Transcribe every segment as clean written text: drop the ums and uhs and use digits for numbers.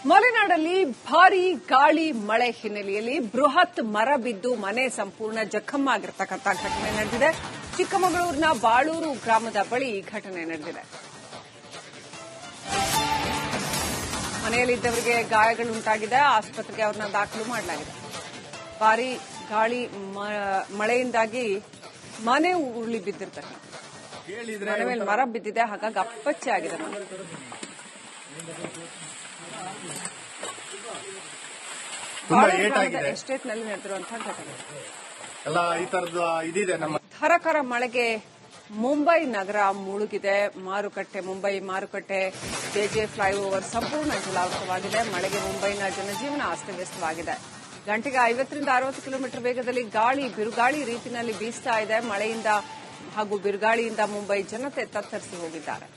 ಮಲೆನಾಡಲ್ಲಿ ಭಾರೀ ಗಾಳಿ ಮಳೆ ಹಿನ್ನೆಲೆಯಲ್ಲಿ ಬೃಹತ್ ಮರ ಬಿದ್ದು ಮನೆ ಸಂಪೂರ್ಣ ಜಖಮ್ಮಾಗಿರತಕ್ಕಂಥ ಘಟನೆ ನಡೆದಿದೆ. ಚಿಕ್ಕಮಗಳೂರಿನ ಬಾಳೂರು ಗ್ರಾಮದ ಬಳಿ ಈ ಘಟನೆ ನಡೆದಿದೆ. ಮನೆಯಲ್ಲಿದ್ದವರಿಗೆ ಗಾಯಗಳುಂಟಾಗಿದೆ. ಆಸ್ಪತ್ರೆಗೆ ಅವರನ್ನ ದಾಖಲು ಮಾಡಲಾಗಿದೆ. ಭಾರೀ ಗಾಳಿ ಮಳೆಯಿಂದಾಗಿ ಮನೆ ಉರುಳಿ ಬಿದ್ದಿರ್ತಕ್ಕಂಥ ಮನೆ ಮೇಲೆ ಮರ ಬಿದ್ದಿದೆ. ಹಾಗಾಗಿ ಅಪ್ಪಚ್ಚೆ ಆಗಿದೆ ಮನೆ. ಎಸ್ಟೇಟ್ನಲ್ಲಿ ನಡೆದಿರುವಂತಹ ಘಟನೆ. ಧಾರಾಕಾರ ಮಳೆಗೆ ಮುಂಬೈ ನಗರ ಮುಳುಗಿದೆ. ಮುಂಬೈ ಮಾರುಕಟ್ಟೆ ಜೆಜೆ ಫ್ಲೈಓವರ್ ಸಂಪೂರ್ಣ ಜಲಾವೃತವಾಗಿದೆ. ಮಳೆಗೆ ಮುಂಬೈನ ಜನಜೀವನ ಅಸ್ತವ್ಯಸ್ತವಾಗಿದೆ. ಗಂಟೆಗೆ 50ರಿಂದ 60 ಕಿಲೋಮೀಟರ್ ವೇಗದಲ್ಲಿ ಬಿರುಗಾಳಿ ರೀತಿಯಲ್ಲಿ ಬೀಸ್ತಾ ಇದೆ. ಮಳೆಯಿಂದ ಹಾಗೂ ಬಿರುಗಾಳಿಯಿಂದ ಮುಂಬೈ ಜನತೆ ತತ್ತರಿಸಿ ಹೋಗಿದ್ದಾರೆ.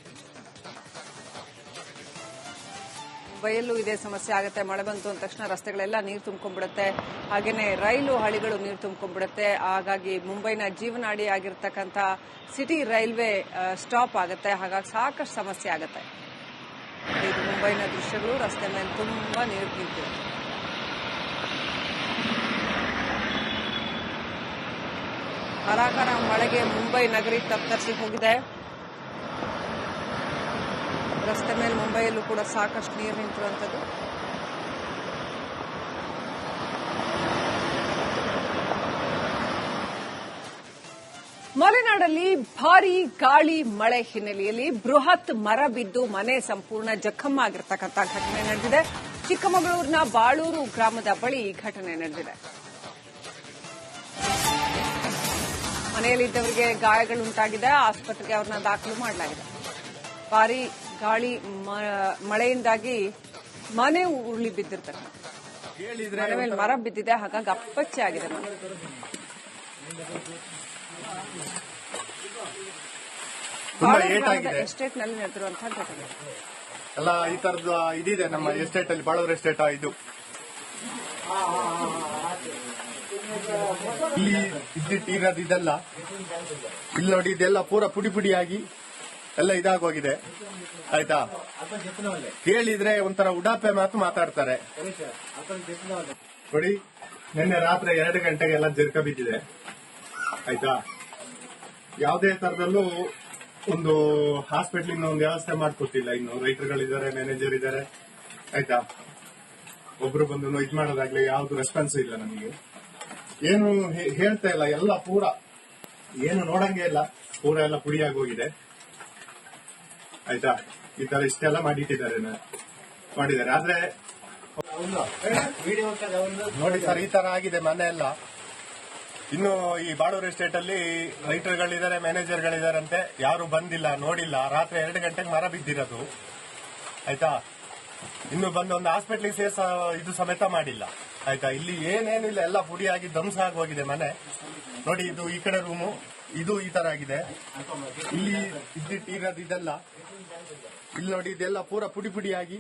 ಮುಂಬೈಯಲ್ಲೂ ಇದೇ ಸಮಸ್ಯೆ ಆಗುತ್ತೆ. ಮಳೆ ಬಂತು ಅಂದ ತಕ್ಷಣ ರಸ್ತೆಗಳೆಲ್ಲ ನೀರು ತುಂಬಿಕೊಂಡ್ಬಿಡುತ್ತೆ. ಹಾಗೇನೆ ರೈಲು ಹಳಿಗಳು ನೀರು ತುಂಬಿಕೊಂಡ್ಬಿಡುತ್ತೆ. ಹಾಗಾಗಿ ಮುಂಬೈನ ಜೀವನಾಡಿ ಆಗಿರ್ತಕ್ಕಂಥ ಸಿಟಿ ರೈಲ್ವೆ ಸ್ಟಾಪ್ ಆಗುತ್ತೆ. ಹಾಗಾಗಿ ಸಾಕಷ್ಟು ಸಮಸ್ಯೆ ಆಗುತ್ತೆ. ಇದು ಮುಂಬೈನ ದೃಶ್ಯಗಳು. ರಸ್ತೆ ಮೇಲೆ ತುಂಬಾ ನೀರು ನಿಂತಿದೆ. ಧಾರಾಕಾರ ಮಳೆಗೆ ಮುಂಬೈ ನಗರಿ ತತ್ತರಿಸಿ ಹೋಗಿದೆ. ರಸ್ತೆ ಮೇಲೆ ಮುಂಬೈಯಲ್ಲೂ ಕೂಡ ಸಾಕಷ್ಟು ನೀರು ನಿಂತಿರುವಂಥದ್ದು. ಮಲೆನಾಡಲ್ಲಿ ಭಾರೀ ಗಾಳಿ ಮಳೆ ಹಿನ್ನೆಲೆಯಲ್ಲಿ ಬೃಹತ್ ಮರ ಬಿದ್ದು ಮನೆ ಸಂಪೂರ್ಣ ಜಖಮ್ಮಾಗಿರತಕ್ಕಂಥ ಘಟನೆ ನಡೆದಿದೆ. ಚಿಕ್ಕಮಗಳೂರಿನ ಬಾಳೂರು ಗ್ರಾಮದ ಬಳಿ ಈ ಘಟನೆ ನಡೆದಿದೆ. ಮನೆಯಲ್ಲಿದ್ದವರಿಗೆ ಗಾಯಗಳುಂಟಾಗಿದೆ. ಆಸ್ಪತ್ರೆಗೆ ಅವರನ್ನ ದಾಖಲು ಮಾಡಲಾಗಿದೆ. ಭಾರೀ ಗಾಳಿ ಮಳೆಯಿಂದಾಗಿ ಮನೆ ಉರುಳಿ ಬಿದ್ದಿರ್ತಕ್ಕಂಥ ಮನೆ ಮೇಲೆ ಮರ ಬಿದ್ದಿದೆ. ಹಾಗಾಗಿ ಅಪ್ಪಚ್ಚೆ ಆಗಿದೆ ಮನೆ. ಎಸ್ಟೇಟ್ನಲ್ಲಿ ನಡೆದಿರುವಂತಹ ಘಟನೆ. ಈ ತರದ್ದು ಇದಿದೆ ನಮ್ಮ ಎಸ್ಟೇಟ್ ಅಲ್ಲಿ, ಬಾಳೂರು ಎಸ್ಟೇಟ್. ಇದು ಇದೆಲ್ಲ ಇಲ್ಲಿ ನೋಡಿ, ಇದೆಲ್ಲ ಪೂರ ಪುಡಿ ಪುಡಿಯಾಗಿ ಎಲ್ಲ ಇದಾಗೋಗಿದೆ. ಆಯ್ತಾ, ಕೇಳಿದ್ರೆ ಒಂಥರ ಉಡಾಪೆ ಮಾತು ಮಾತಾಡ್ತಾರೆ. ನೋಡಿ, ನಿನ್ನೆ ರಾತ್ರಿ 2 ಗಂಟೆಗೆ ಎಲ್ಲ ಜರ್ಕ ಬಿದ್ದಿದೆ. ಆಯ್ತಾ, ಯಾವುದೇ ತರದಲ್ಲೂ ಒಂದು ಹಾಸ್ಪಿಟಲ್ ಒಂದು ವ್ಯವಸ್ಥೆ ಮಾಡ್ಕೊಟ್ಟಿಲ್ಲ. ಇನ್ನು ರೈತರುಗಳಿದ್ದಾರೆ, ಮ್ಯಾನೇಜರ್ ಇದ್ದಾರೆ. ಆಯ್ತಾ, ಒಬ್ರು ಬಂದು ಇದ್ ಮಾಡೋದಾಗ್ಲಿ ಯಾವ್ದು ರೆಸ್ಪಾನ್ಸ್ ಇಲ್ಲ ನಮಗೆ. ಏನು ಹೇಳ್ತಾ ಇಲ್ಲ. ಎಲ್ಲ ಪೂರ ಏನು ನೋಡಂಗೆ ಇಲ್ಲ. ಪೂರ ಎಲ್ಲ ಪುಡಿಯಾಗಿ ಹೋಗಿದೆ. ಆಯ್ತಾ, ಈ ತರ ಇಷ್ಟೆಲ್ಲ ಮಾಡಿದ್ದಾರೆ. ಆದ್ರೆ ನೋಡಿ ಸರ್, ಈ ತರ ಆಗಿದೆ ಮನೆ ಎಲ್ಲ. ಇನ್ನು ಈ ಬಾಳೂರು ಎಸ್ಟೇಟ್ ಅಲ್ಲಿ ರೈತರುಗಳಿದ್ದಾರೆ, ಮ್ಯಾನೇಜರ್ಗಳಿದಾರಂತೆ. ಯಾರು ಬಂದಿಲ್ಲ, ನೋಡಿಲ್ಲ. ರಾತ್ರಿ 2 ಗಂಟೆಗೆ ಮರ ಬಿದ್ದಿರೋದು. ಆಯ್ತಾ, ಇನ್ನು ಬಂದು ಒಂದು ಹಾಸ್ಪಿಟ್ಲಿಗೆ ಇದು ಸಮೇತ ಮಾಡಿಲ್ಲ. ಆಯ್ತಾ, ಇಲ್ಲಿ ಏನೇನಿಲ್ಲ, ಎಲ್ಲ ಪುಡಿಯಾಗಿ ಧ್ವಂಸ ಆಗಿ ಹೋಗಿದೆ ಮನೆ. ನೋಡಿ, ಇದು ಈ ಕಡೆ ರೂಮು, ಇದು ಈ ತರ ಆಗಿದೆ. ಇಲ್ಲಿ ಇರೋದು ಇದೆಲ್ಲ, ಇಲ್ಲಿ ನೋಡಿ, ಇದೆಲ್ಲ ಪೂರ ಪುಡಿ ಪುಡಿಯಾಗಿ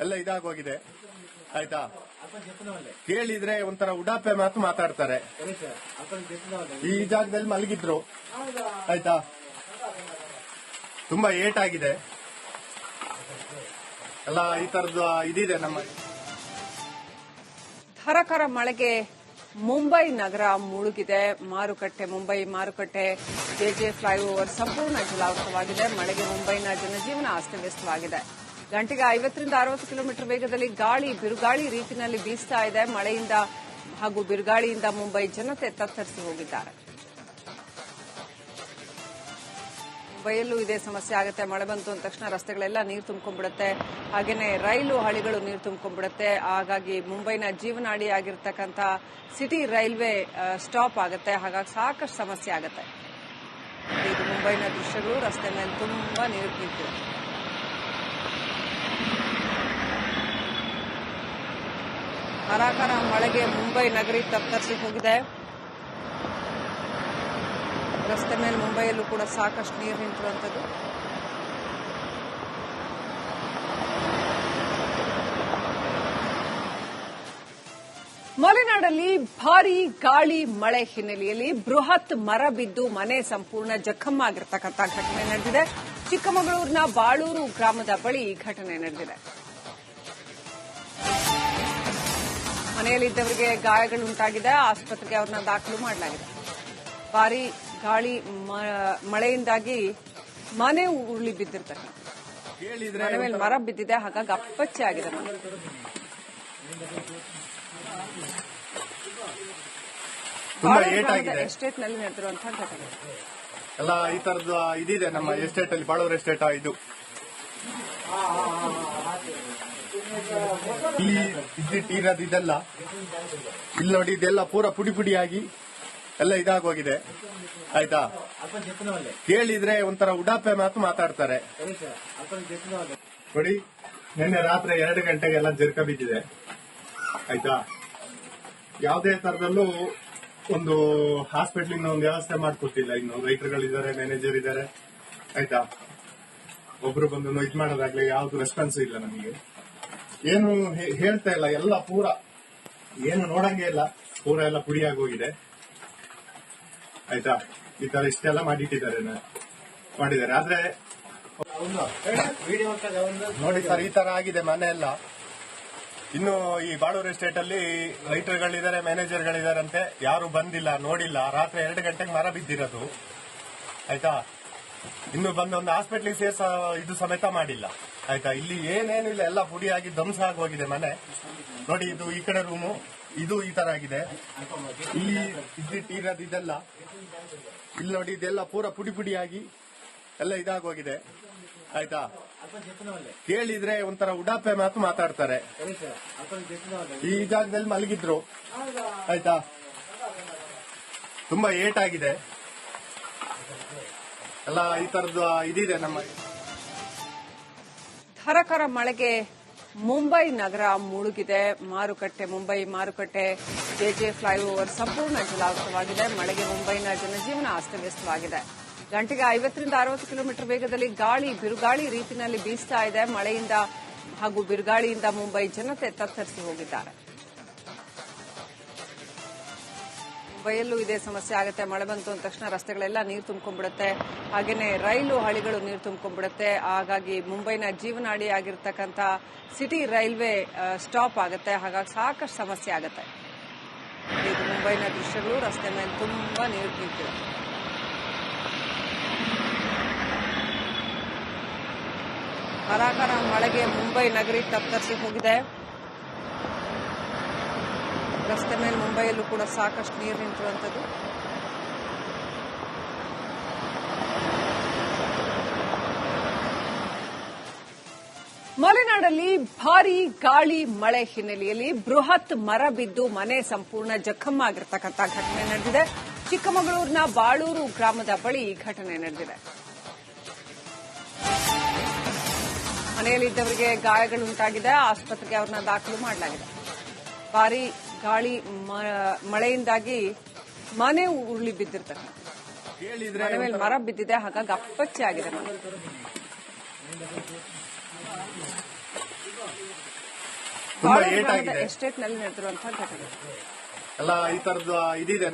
ಎಲ್ಲ ಇದಾಗೋಗಿದೆ. ಆಯ್ತಾ, ಕೇಳಿದ್ರೆ ಒಂಥರ ಉಡಾಪೆ ಮಾತು ಮಾತಾಡ್ತಾರೆ. ಈ ಜಾಗದಲ್ಲಿ ಮಲಗಿದ್ರು. ಆಯ್ತಾ, ತುಂಬಾ ಏಟಾಗಿದೆ. ಎಲ್ಲ ಈ ತರದ್ದು ಇದಿದೆ ನಮ್ಮ. ಧಾರಾಕಾರ ಮಳೆಗೆ ಮುಂಬೈ ನಗರ ಮುಳುಗಿದೆ. ಮುಂಬೈ ಮಾರುಕಟ್ಟೆ ಜೆಜೆ ಫ್ಲೈಓವರ್ ಸಂಪೂರ್ಣ ಜಲಾವೃತವಾಗಿದೆ. ಮಳೆಗೆ ಮುಂಬೈನ ಜನಜೀವನ ಅಸ್ತವ್ಯಸ್ತವಾಗಿದೆ. ಗಂಟೆಗೆ 50ರಿಂದ 60 ಕಿಲೋಮೀಟರ್ ವೇಗದಲ್ಲಿ ಬಿರುಗಾಳಿ ರೀತಿಯಲ್ಲಿ ಬೀಸ್ತಾ ಇದೆ. ಮಳೆಯಿಂದ ಹಾಗೂ ಬಿರುಗಾಳಿಯಿಂದ ಮುಂಬೈ ಜನತೆ ತತ್ತರಿಸಿ ಹೋಗಿದ್ದಾರೆ. ಮುಂಬೈಯಲ್ಲೂ ಇದೇ ಸಮಸ್ಯೆ ಆಗುತ್ತೆ. ಮಳೆ ಬಂತು ಅಂದ ತಕ್ಷಣ ರಸ್ತೆಗಳೆಲ್ಲ ನೀರು ತುಂಬಿಕೊಂಡ್ಬಿಡುತ್ತೆ. ಹಾಗೇನೆ ರೈಲು ಹಳಿಗಳು ನೀರು ತುಂಬಿಕೊಂಡ್ಬಿಡುತ್ತೆ. ಹಾಗಾಗಿ ಮುಂಬೈನ ಜೀವನಾಡಿ ಆಗಿರ್ತಕ್ಕಂಥ ಸಿಟಿ ರೈಲ್ವೆ ಸ್ಟಾಪ್ ಆಗುತ್ತೆ. ಹಾಗಾಗಿ ಸಾಕಷ್ಟು ಸಮಸ್ಯೆ ಆಗುತ್ತೆ. ಇದು ಮುಂಬೈನ ದೃಶ್ಯಗಳು. ರಸ್ತೆ ಮೇಲೆ ತುಂಬಾ ನೀರು ನಿಂತಿದೆ. ಧಾರಾಕಾರ ಮಳೆಗೆ ಮುಂಬೈ ನಗರಿ ತತ್ತರಿಸಿ ಹೋಗಿದೆ. ರಸ್ತೆ ಮೇಲೆ ಮುಂಬೈಯಲ್ಲೂ ಕೂಡ ಸಾಕಷ್ಟು ನೀರು ನಿಂತಿರುವಂಥದ್ದು. ಮಲೆನಾಡಲ್ಲಿ ಭಾರೀ ಗಾಳಿ ಮಳೆ ಹಿನ್ನೆಲೆಯಲ್ಲಿ ಬೃಹತ್ ಮರ ಬಿದ್ದು ಮನೆ ಸಂಪೂರ್ಣ ಜಖಮ್ಮಾಗಿರತಕ್ಕಂಥ ಘಟನೆ ನಡೆದಿದೆ. ಚಿಕ್ಕಮಗಳೂರಿನ ಬಾಳೂರು ಗ್ರಾಮದ ಬಳಿ ಈ ಘಟನೆ ನಡೆದಿದೆ. ಮನೆಯಲ್ಲಿದ್ದವರಿಗೆ ಗಾಯಗಳುಂಟಾಗಿದೆ. ಆಸ್ಪತ್ರೆಗೆ ಅವ್ರನ್ನ ದಾಖಲು ಮಾಡಲಾಗಿದೆ. ಭಾರೀ ಗಾಳಿ ಮಳೆಯಿಂದಾಗಿ ಮನೆ ಉರುಳಿ ಬಿದ್ದಿರ್ತಕ್ಕಂಥ ಮನೆ ಮೇಲೆ ಮರ ಬಿದ್ದಿದೆ. ಹಾಗಾಗಿ ಅಪ್ಪಚ್ಚೆ ಆಗಿದೆ ಮನೆ. ಎಸ್ಟೇಟ್ ನಲ್ಲಿ ನಡೆದಿರುವಂತಹ ಘಟನೆ ಎಲ್ಲ ಈ ತರದ್ದು ಇದಿದೆ ನಮ್ಮ ಎಸ್ಟೇಟ್ ಅಲ್ಲಿ, ಬಾಳೂರು ಎಸ್ಟೇಟ್. ಇದು ಇರೋದು ಇದೆಲ್ಲ ಇಲ್ಲಿ ನೋಡಿ, ಇದೆಲ್ಲ ಪೂರ ಪುಡಿ ಪುಡಿಯಾಗಿ ಎಲ್ಲ ಇದಾಗೋಗಿದೆ. ಆಯ್ತಾ, ಕೇಳಿದ್ರೆ ಒಂಥರ ಉಡಾಪೆ ಮಾತು ಮಾತಾಡ್ತಾರೆ. ನೋಡಿ, ನಿನ್ನೆ ರಾತ್ರಿ 2 ಗಂಟೆಗೆಲ್ಲ ಜರ್ಕ ಬಿದ್ದಿದೆ. ಆಯ್ತಾ, ಯಾವುದೇ ತರದಲ್ಲೂ ಒಂದು ಹಾಸ್ಪಿಟಲ್ ಒಂದು ವ್ಯವಸ್ಥೆ ಮಾಡ್ಕೊಟ್ಟಿಲ್ಲ. ಇನ್ನು ರೈತರುಗಳಿದ್ದಾರೆ, ಮ್ಯಾನೇಜರ್ ಇದ್ದಾರೆ. ಆಯ್ತಾ, ಒಬ್ರು ಬಂದು ಇದ್ ಮಾಡೋದಾಗ್ಲಿ ಯಾವ್ದು ರೆಸ್ಪಾನ್ಸ್ ಇಲ್ಲ ನಮಗೆ. ಏನು ಹೇಳ್ತಾ ಇಲ್ಲ, ಎಲ್ಲ ಪೂರ ಏನು ನೋಡಂಗೆ ಇಲ್ಲ, ಪೂರ ಎಲ್ಲ ಪುಡಿಯಾಗೋಗಿದೆ. ಆಯ್ತಾ, ಈ ತರ ಇಷ್ಟೆಲ್ಲ ಮಾಡಿದ್ದಾರೆ. ಆದ್ರೆ ನೋಡಿ ಸರ್, ಈ ತರ ಆಗಿದೆ ಮನೆ ಎಲ್ಲ. ಇನ್ನು ಈ ಬಾಳೂರು ಎಸ್ಟೇಟ್ ಅಲ್ಲಿ ರೈತರುಗಳಿದ್ದಾರೆ, ಮ್ಯಾನೇಜರ್ಗಳಿದಾರಂತೆ. ಯಾರು ಬಂದಿಲ್ಲ, ನೋಡಿಲ್ಲ. ರಾತ್ರಿ 2 ಗಂಟೆಗೆ ಮರ ಬಿದ್ದಿರೋದು. ಆಯ್ತಾ, ಇನ್ನು ಬಂದು ಒಂದು ಹಾಸ್ಪಿಟ್ಲಿಗೆ ಇದು ಸಮೇತ ಮಾಡಿಲ್ಲ. ಆಯ್ತಾ, ಇಲ್ಲಿ ಏನೇನು ಇಲ್ಲ, ಎಲ್ಲ ಪುಡಿಯಾಗಿ ಧ್ವಂಸ ಆಗೋಗಿದೆ ಮನೆ. ನೋಡಿ, ಇದು ಈ ಕಡೆ ರೂಮು, ಇದು ಈ ತರ ಆಗಿದೆ. ಇಲ್ಲಿ ಇರೋದು ಇದೆಲ್ಲ ಇಲ್ಲಿ ನೋಡಿ, ಇದೆಲ್ಲ ಪೂರ ಪುಡಿ ಪುಡಿಯಾಗಿ ಎಲ್ಲ ಇದಾಗೋಗಿದೆ. ಆಯ್ತಾ, ಕೇಳಿದ್ರೆ ಒಂಥರ ಉಡಾಪೆ ಮಾತು ಮಾತಾಡ್ತಾರೆ. ಈ ಜಾಗದಲ್ಲಿ ಮಲಗಿದ್ರು. ಆಯ್ತಾ, ತುಂಬಾ ಏಟಾಗಿದೆ. ಎಲ್ಲ ಈ ತರದ್ದು ಇದಿದೆ ನಮ್ಮ. ಧಾರಾಕಾರ ಮಳೆಗೆ ಮುಂಬೈ ನಗರ ಮುಳುಗಿದೆ. ಮುಂಬೈ ಮಾರುಕಟ್ಟೆ, ಜೆಜೆ ಫ್ಲೈಓವರ್ ಸಂಪೂರ್ಣ ಜಲಾವೃತವಾಗಿದೆ. ಮಳೆಗೆ ಮುಂಬೈನ ಜನಜೀವನ ಅಸ್ತವ್ಯಸ್ತವಾಗಿದೆ. ಗಂಟೆಗೆ 50ರಿಂದ 60 ಕಿಲೋಮೀಟರ್ ವೇಗದಲ್ಲಿ ಬಿರುಗಾಳಿ ರೀತಿಯಲ್ಲಿ ಬೀಸ್ತಾ ಇದೆ. ಮಳೆಯಿಂದ ಹಾಗೂ ಬಿರುಗಾಳಿಯಿಂದ ಮುಂಬೈ ಜನತೆ ತತ್ತರಿಸಿ ಹೋಗಿದ್ದಾರೆ. ಮುಂಬೈಯಲ್ಲೂ ಇದೇ ಸಮಸ್ಯೆ ಆಗುತ್ತೆ. ಮಳೆ ಬಂತು ಅಂದ ತಕ್ಷಣ ರಸ್ತೆಗಳೆಲ್ಲ ನೀರು ತುಂಬಿಕೊಂಡ್ಬಿಡುತ್ತೆ. ಹಾಗೇನೆ ರೈಲು ಹಳಿಗಳು ನೀರು ತುಂಬಿಕೊಂಡ್ಬಿಡುತ್ತೆ. ಹಾಗಾಗಿ ಮುಂಬೈನ ಜೀವನಾಡಿ ಆಗಿರ್ತಕ್ಕಂಥ ಸಿಟಿ ರೈಲ್ವೆ ಸ್ಟಾಪ್ ಆಗುತ್ತೆ. ಹಾಗಾಗಿ ಸಾಕಷ್ಟು ಸಮಸ್ಯೆ ಆಗುತ್ತೆ. ಇದು ಮುಂಬೈನ ದೃಶ್ಯಗಳು. ರಸ್ತೆ ಮೇಲೆ ತುಂಬಾ ನೀರು ನಿಂತಿದೆ. ಧಾರಾಕಾರ ಮಳೆಗೆ ಮುಂಬೈ ನಗರಿ ತತ್ತರಿಸಿ ಹೋಗಿದೆ. ರಸ್ತೆ ಮೇಲೆ ಮುಂಬೈಯಲ್ಲೂ ಕೂಡ ಸಾಕಷ್ಟು ನೀರು ನಿಂತಿರುವಂಥದ್ದು. ಮಲೆನಾಡಲ್ಲಿ ಭಾರೀ ಗಾಳಿ ಮಳೆ ಹಿನ್ನೆಲೆಯಲ್ಲಿ ಬೃಹತ್ ಮರ ಬಿದ್ದು ಮನೆ ಸಂಪೂರ್ಣ ಜಖಮ್ಮಾಗಿರ್ತಕ್ಕಂಥ ಘಟನೆ ನಡೆದಿದೆ. ಚಿಕ್ಕಮಗಳೂರಿನ ಬಾಳೂರು ಗ್ರಾಮದ ಬಳಿ ಈ ಘಟನೆ ನಡೆದಿದೆ. ಮನೆಯಲ್ಲಿದ್ದವರಿಗೆ ಗಾಯಗಳುಂಟಾಗಿದೆ. ಆಸ್ಪತ್ರೆಗೆ ಅವ್ರನ್ನ ದಾಖಲು ಮಾಡಲಾಗಿದೆ. ಭಾರೀ ಗಾಳಿ ಮಳೆಯಿಂದಾಗಿ ಮನೆ ಉರುಳಿ ಬಿದ್ದಿರ್ತಕ್ಕಂಥ ಮನೆ ಮೇಲೆ ಮರ ಬಿದ್ದಿದೆ. ಹಾಗಾಗಿ ಅಪ್ಪಚ್ಚೆ ಆಗಿದೆ ಮನೆ. ಎಸ್ಟೇಟ್ ನಲ್ಲಿ ನಡೆದಿರುವಂತಹ ಘಟನೆ ಎಲ್ಲ ಈ ತರದ್ದು ಇದಿದೆ ನಮ್ಮ